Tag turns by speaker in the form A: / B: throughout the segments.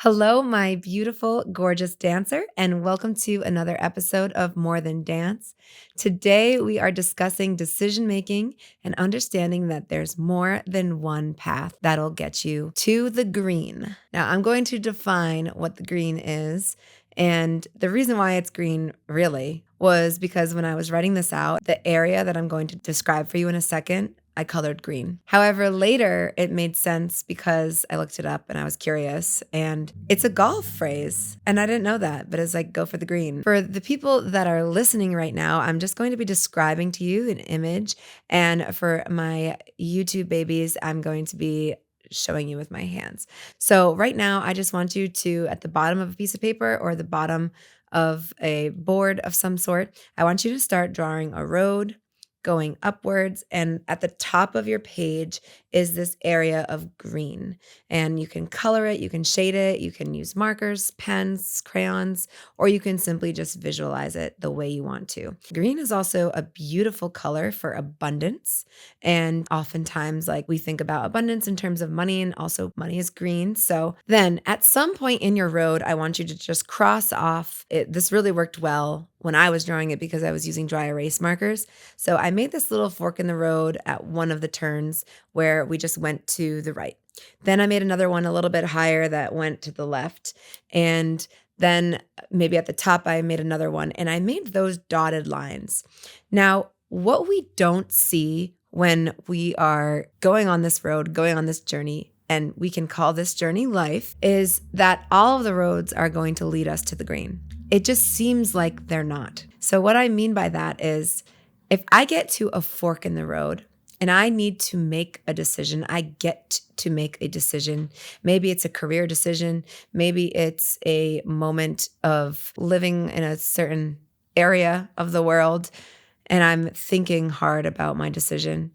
A: Hello, my beautiful, gorgeous dancer, and welcome to another episode of More Than Dance. Today, we are discussing decision making and understanding that there's more than one path that'll get you to the green. Now, I'm going to define what the green is. And the reason why it's green really was because when I was writing this out, the area that I'm going to describe for you in a second, I colored green. However, later it made sense because I looked it up and I was curious. And it's a golf phrase. And I didn't know that, but it's like, go for the green. For the people that are listening right now, I'm just going to be describing to you an image. And for my YouTube babies, I'm going to be showing you with my hands. So right now, I just want you to, at the bottom of a piece of paper or the bottom of a board of some sort, I want you to start drawing a road going upwards, and at the top of your page is this area of green. And you can color it, you can shade it, you can use markers, pens, crayons, or you can simply just visualize it the way you want to. Green is also a beautiful color for abundance. And oftentimes, like we think about abundance in terms of money, and also money is green. So then at some point in your road, I want you to just cross off it. This really worked well when I was drawing it because I was using dry erase markers. So I made this little fork in the road at one of the turns where we just went to the right. Then I made another one a little bit higher that went to the left. And then maybe at the top, I made another one and I made those dotted lines. Now, what we don't see when we are going on this road, going on this journey, and we can call this journey life, is that all of the roads are going to lead us to the green. It just seems like they're not. So what I mean by that is if I get to a fork in the road and I need to make a decision, I get to make a decision. Maybe it's a career decision. Maybe it's a moment of living in a certain area of the world and I'm thinking hard about my decision.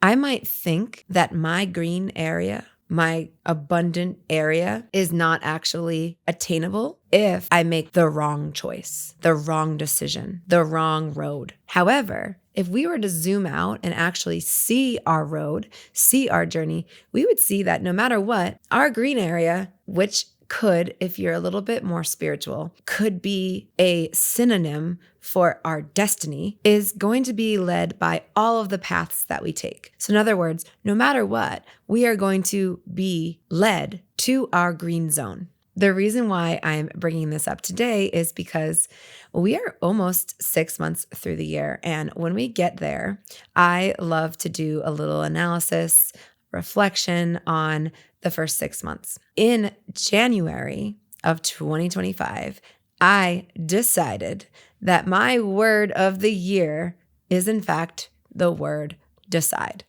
A: I might think that my green area, my abundant area, is not actually attainable if I make the wrong choice, the wrong decision, the wrong road. However, if we were to zoom out and actually see our road, see our journey, we would see that no matter what, our green area, which could, if you're a little bit more spiritual, could be a synonym for our destiny, is going to be led by all of the paths that we take. So in other words, no matter what, we are going to be led to our green zone. The reason why I'm bringing this up today is because we are almost 6 months through the year. And when we get there, I love to do a little analysis, reflection on the first 6 months. In January of 2025, I decided that my word of the year is in fact the word decide.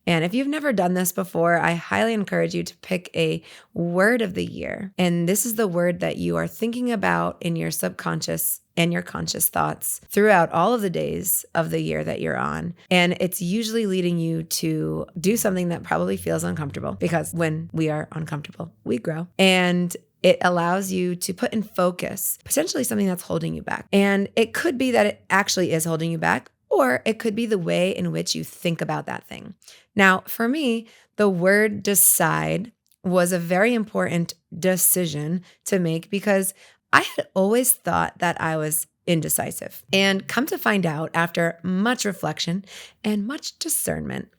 A: And if you've never done this before, I highly encourage you to pick a word of the year. And this is the word that you are thinking about in your subconscious and your conscious thoughts throughout all of the days of the year that you're on. And it's usually leading you to do something that probably feels uncomfortable, because when we are uncomfortable, we grow. And it allows you to put in focus potentially something that's holding you back. And it could be that it actually is holding you back, or it could be the way in which you think about that thing. Now, for me, the word decide was a very important decision to make because I had always thought that I was indecisive. And come to find out, after much reflection and much discernment,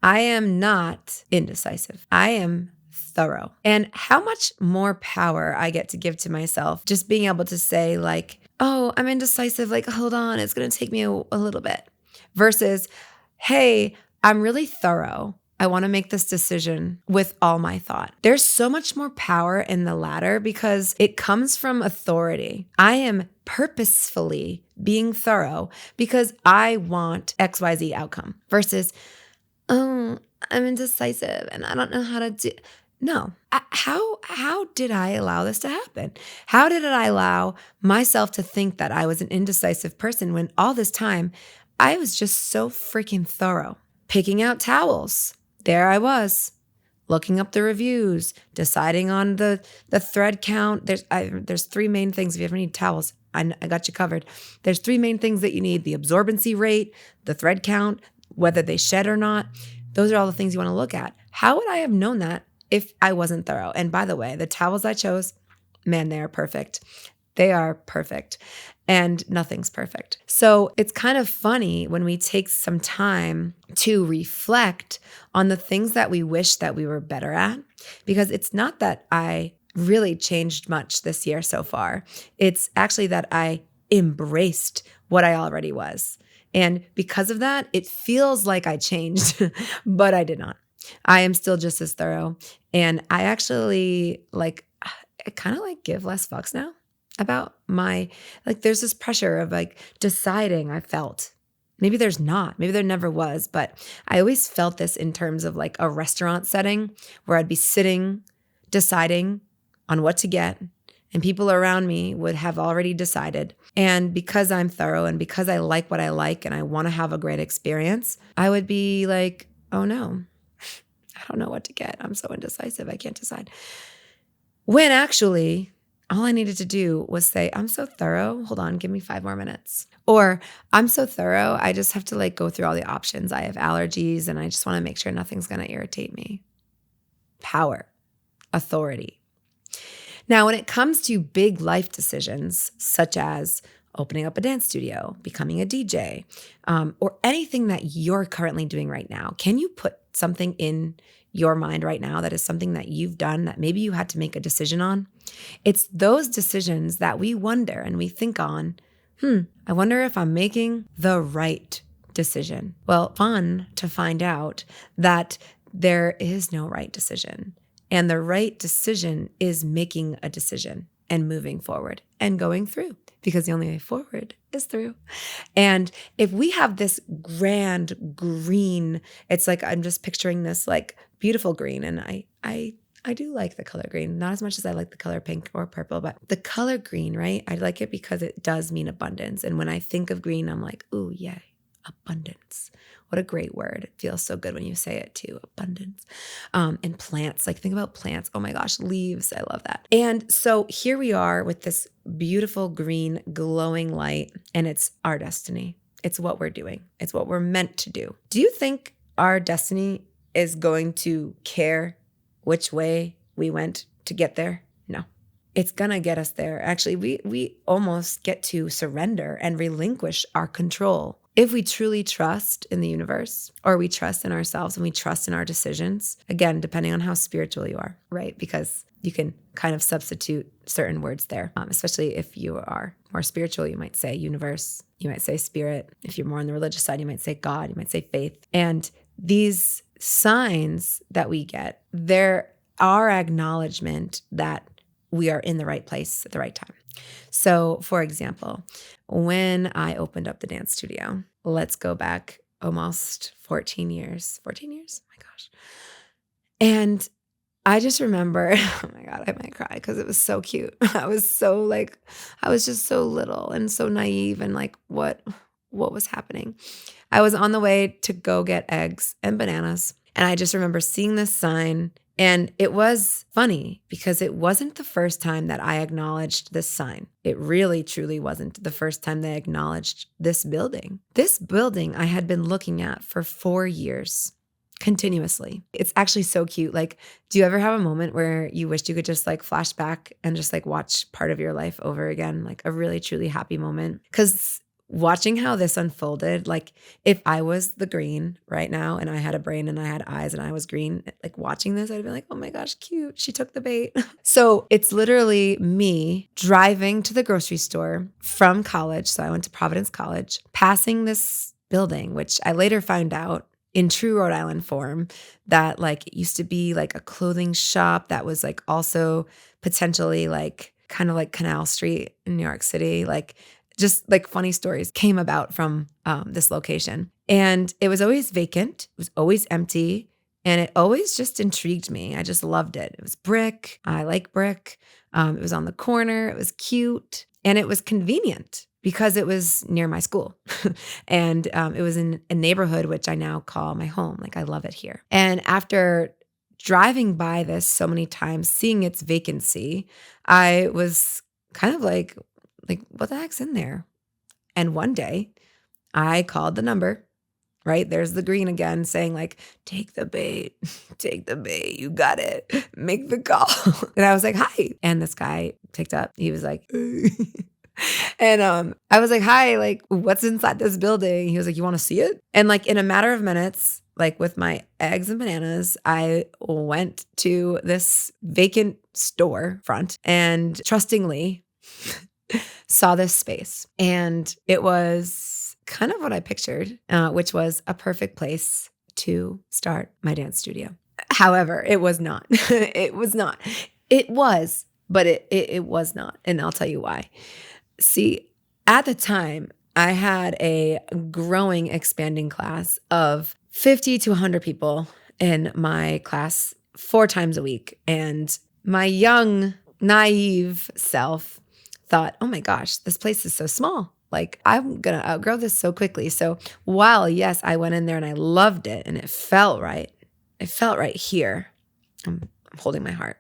A: I am not indecisive. I am thorough. And how much more power I get to give to myself just being able to say like, oh, I'm indecisive. Like, hold on, it's going to take me a little bit. Versus, hey, I'm really thorough. I want to make this decision with all my thought. There's so much more power in the latter because it comes from authority. I am purposefully being thorough because I want XYZ outcome versus, oh, I'm indecisive and I don't know how to do. No. How did I allow this to happen? How did I allow myself to think that I was an indecisive person when all this time I was just so freaking thorough? Picking out towels. There I was, looking up the reviews, deciding on the thread count. There's three main things. If you ever need towels, I got you covered. There's three main things that you need: the absorbency rate, the thread count, whether they shed or not. Those are all the things you want to look at. How would I have known that if I wasn't thorough? And by the way, the towels I chose, man, they are perfect. They are perfect. And nothing's perfect. So it's kind of funny when we take some time to reflect on the things that we wish that we were better at, because it's not that I really changed much this year so far. It's actually that I embraced what I already was. And because of that, it feels like I changed, but I did not. I am still just as thorough. And I actually I kind of give less fucks now about there's this pressure of deciding. I felt, maybe there's not, maybe there never was, but I always felt this in terms of a restaurant setting where I'd be sitting, deciding on what to get, and people around me would have already decided. And because I'm thorough and because I like what I like and I want to have a great experience, I would be like, oh no, I don't know what to get. I'm so indecisive. I can't decide. When actually, all I needed to do was say, I'm so thorough. Hold on, give me 5 more minutes. Or I'm so thorough, I just have to go through all the options. I have allergies and I just want to make sure nothing's going to irritate me. Power, authority. Now, when it comes to big life decisions, such as opening up a dance studio, becoming a DJ, or anything that you're currently doing right now, can you put something in your mind right now that is something that you've done that maybe you had to make a decision on? It's those decisions that we wonder and we think on, I wonder if I'm making the right decision. Well, fun to find out that there is no right decision. And the right decision is making a decision and moving forward and going through, because the only way forward is through. And if we have this grand green, it's I'm just picturing this beautiful green. And I do like the color green, not as much as I like the color pink or purple, but the color green, right? I like it because it does mean abundance. And when I think of green, I'm like, ooh, yay, abundance. What a great word. It feels so good when you say it too, abundance. And plants, think about plants. Oh my gosh, leaves. I love that. And so here we are with this beautiful green glowing light, and it's our destiny. It's what we're doing. It's what we're meant to do. Do you think our destiny is going to care which way we went to get there? No. It's going to get us there. Actually, we almost get to surrender and relinquish our control. If we truly trust in the universe, or we trust in ourselves and we trust in our decisions, again, depending on how spiritual you are, right? Because you can kind of substitute certain words there, especially if you are more spiritual, you might say universe, you might say spirit. If you're more on the religious side, you might say God, you might say faith. And these signs that we get, they're our acknowledgement that we are in the right place at the right time. So, for example, when I opened up the dance studio, let's go back almost 14 years. 14 years? Oh my gosh. And I just remember, oh my God, I might cry because it was so cute. I was just so little and so naive and what was happening. I was on the way to go get eggs and bananas. And I just remember seeing this sign. And it was funny because it wasn't the first time that I acknowledged this sign. It really, truly wasn't the first time they acknowledged this building. This building I had been looking at for 4 years continuously. It's actually so cute. Do you ever have a moment where you wished you could just flash back and just watch part of your life over again? A really, truly happy moment? Because watching how this unfolded, if I was the green right now and I had a brain and I had eyes and I was green, watching this, I'd be like, oh my gosh, cute. She took the bait. So it's literally me driving to the grocery store from college. So I went to Providence College, passing this building, which I later found out in true Rhode Island form that it used to be a clothing shop that was also potentially kind of like Canal Street in New York City, just funny stories came about from this location. And it was always vacant. It was always empty. And it always just intrigued me. I just loved it. It was brick. I like brick. It was on the corner. It was cute. And it was convenient because it was near my school. And it was in a neighborhood, which I now call my home. I love it here. And after driving by this so many times, seeing its vacancy, I was kind of what the heck's in there? And one day I called the number right? There's the green again saying like, take the bait, take the bait. You got it. Make the call. And I was like, hi. And this guy picked up. He was like, and I was like, hi, like, what's inside this building? He was like, you want to see it? And like in a matter of minutes, like with my eggs and bananas, I went to this vacant store front and trustingly saw this space. And it was kind of what I pictured, which was a perfect place to start my dance studio. However, it was not. It was not. It was, but it was not. And I'll tell you why. See, at the time, I had a growing, expanding class of 50 to 100 people in my class 4 times a week. And my young, naive self thought, oh my gosh, this place is so small. Like, I'm going to outgrow this so quickly. So while, yes, I went in there and I loved it and it felt right here. I'm holding my heart.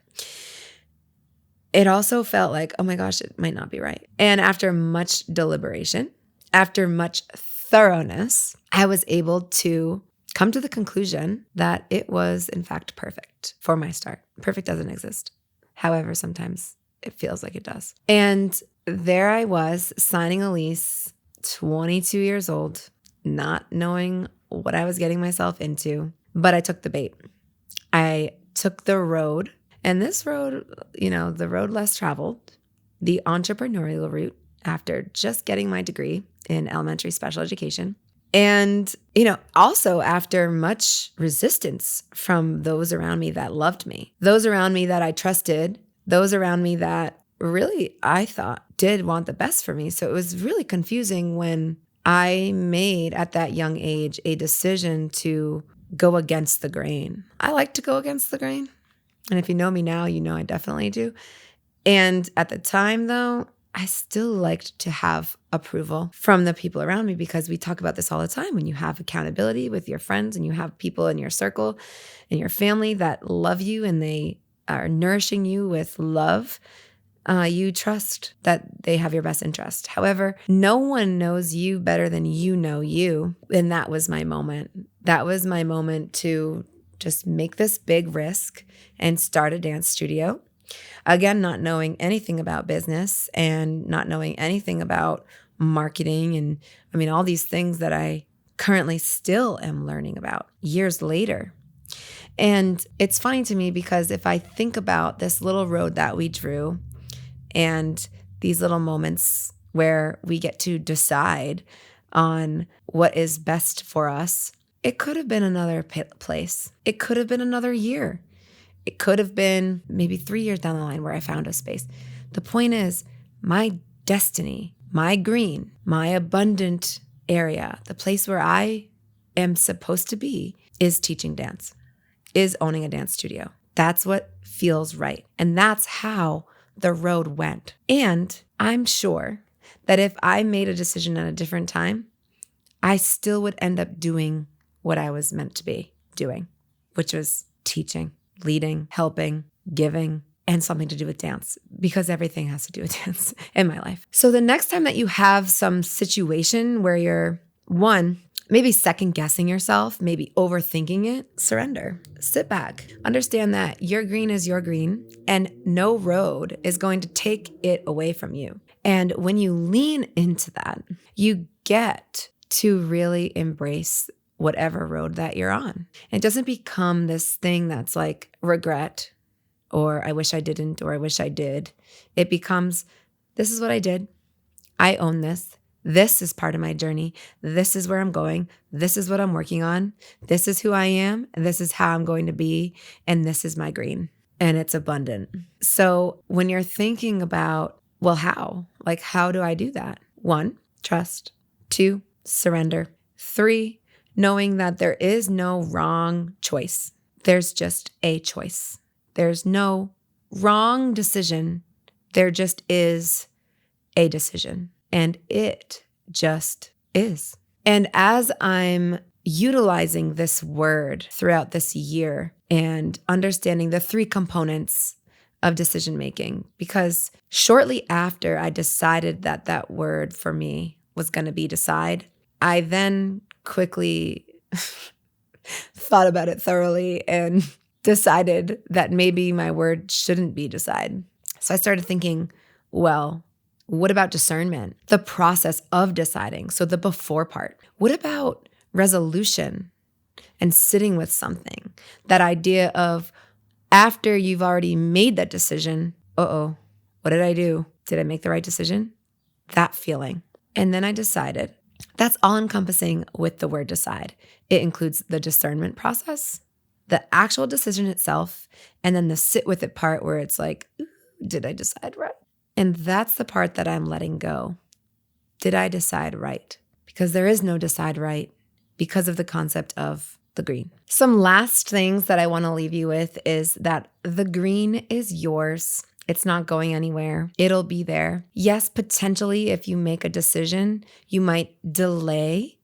A: It also felt like, oh my gosh, it might not be right. And after much deliberation, after much thoroughness, I was able to come to the conclusion that it was, in fact, perfect for my start. Perfect doesn't exist. However, sometimes it feels like it does. And there I was signing a lease, 22 years old, not knowing what I was getting myself into, but I took the bait. I took the road. And this road, the road less traveled, the entrepreneurial route after just getting my degree in elementary special education. And, also after much resistance from those around me that loved me, those around me that I trusted, those around me that really I thought did want the best for me. So it was really confusing when I made at that young age a decision to go against the grain. I like to go against the grain. And if you know me now, I definitely do. And at the time, though, I still liked to have approval from the people around me because we talk about this all the time. When you have accountability with your friends and you have people in your circle and your family that love you and they are nourishing you with love, you trust that they have your best interest. However, no one knows you better than you know you. And that was my moment. That was my moment to just make this big risk and start a dance studio. Again, not knowing anything about business and not knowing anything about marketing and all these things that I currently still am learning about years later. And it's funny to me because if I think about this little road that we drew and these little moments where we get to decide on what is best for us, it could have been another place. It could have been another year. It could have been maybe 3 years down the line where I found a space. The point is, my destiny, my green, my abundant area, the place where I am supposed to be is teaching dance, is owning a dance studio. That's what feels right. And that's how the road went. And I'm sure that if I made a decision at a different time, I still would end up doing what I was meant to be doing, which was teaching, leading, helping, giving, and something to do with dance, because everything has to do with dance in my life. So the next time that you have some situation where you're, maybe second guessing yourself, maybe overthinking it, surrender. Sit back. Understand that your green is your green and no road is going to take it away from you. And when you lean into that, you get to really embrace whatever road that you're on. It doesn't become this thing that's like regret or I wish I didn't or I wish I did. It becomes, this is what I did. I own this. This is part of my journey. This is where I'm going. This is what I'm working on. This is who I am. And this is how I'm going to be. And this is my green. And it's abundant. So when you're thinking about, well, how? Like, how do I do that? 1, trust. 2, surrender. 3, knowing that there is no wrong choice. There's just a choice. There's no wrong decision. There just is a decision. And it just is. And as I'm utilizing this word throughout this year and understanding the 3 components of decision making, because shortly after I decided that that word for me was going to be decide, I then quickly thought about it thoroughly and decided that maybe my word shouldn't be decide. So I started thinking, well, what about discernment? The process of deciding. So the before part. What about resolution and sitting with something? That idea of after you've already made that decision, what did I do? Did I make the right decision? That feeling. And then I decided. That's all encompassing with the word decide. It includes the discernment process, the actual decision itself, and then the sit with it part where it's like, did I decide right? And that's the part that I'm letting go. Did I decide right? Because there is no decide right because of the concept of the green. Some last things that I want to leave you with is that the green is yours. It's not going anywhere. It'll be there. Yes, potentially, if you make a decision, you might delay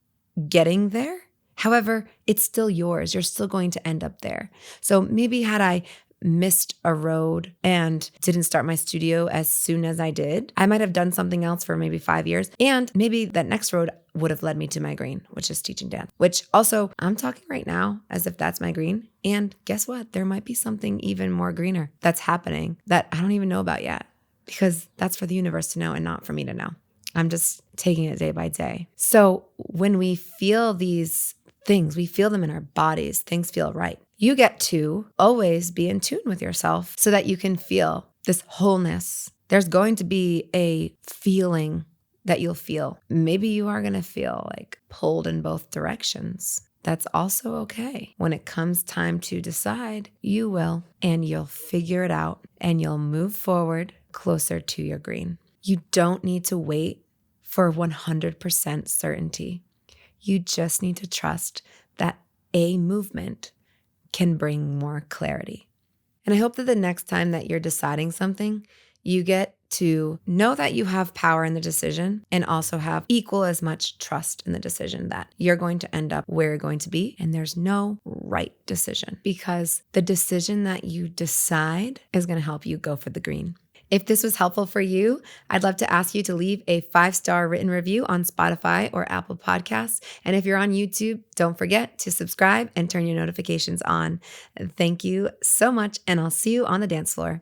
A: getting there. However, it's still yours. You're still going to end up there. So maybe had I missed a road and didn't start my studio as soon as I did, I might have done something else for maybe 5 years. And maybe that next road would have led me to my green, which is teaching dance, which also I'm talking right now as if that's my green. And guess what? There might be something even more greener that's happening that I don't even know about yet, because that's for the universe to know and not for me to know. I'm just taking it day by day. So when we feel these things, we feel them in our bodies, things feel right. You get to always be in tune with yourself so that you can feel this wholeness. There's going to be a feeling that you'll feel. Maybe you are going to feel like pulled in both directions. That's also okay. When it comes time to decide, you will, and you'll figure it out and you'll move forward closer to your green. You don't need to wait for 100% certainty. You just need to trust that a movement can bring more clarity. And I hope that the next time that you're deciding something, you get to know that you have power in the decision and also have equal as much trust in the decision that you're going to end up where you're going to be. And there's no right decision, because the decision that you decide is going to help you go for the green. If this was helpful for you, I'd love to ask you to leave a 5-star written review on Spotify or Apple Podcasts. And if you're on YouTube, don't forget to subscribe and turn your notifications on. Thank you so much, and I'll see you on the dance floor.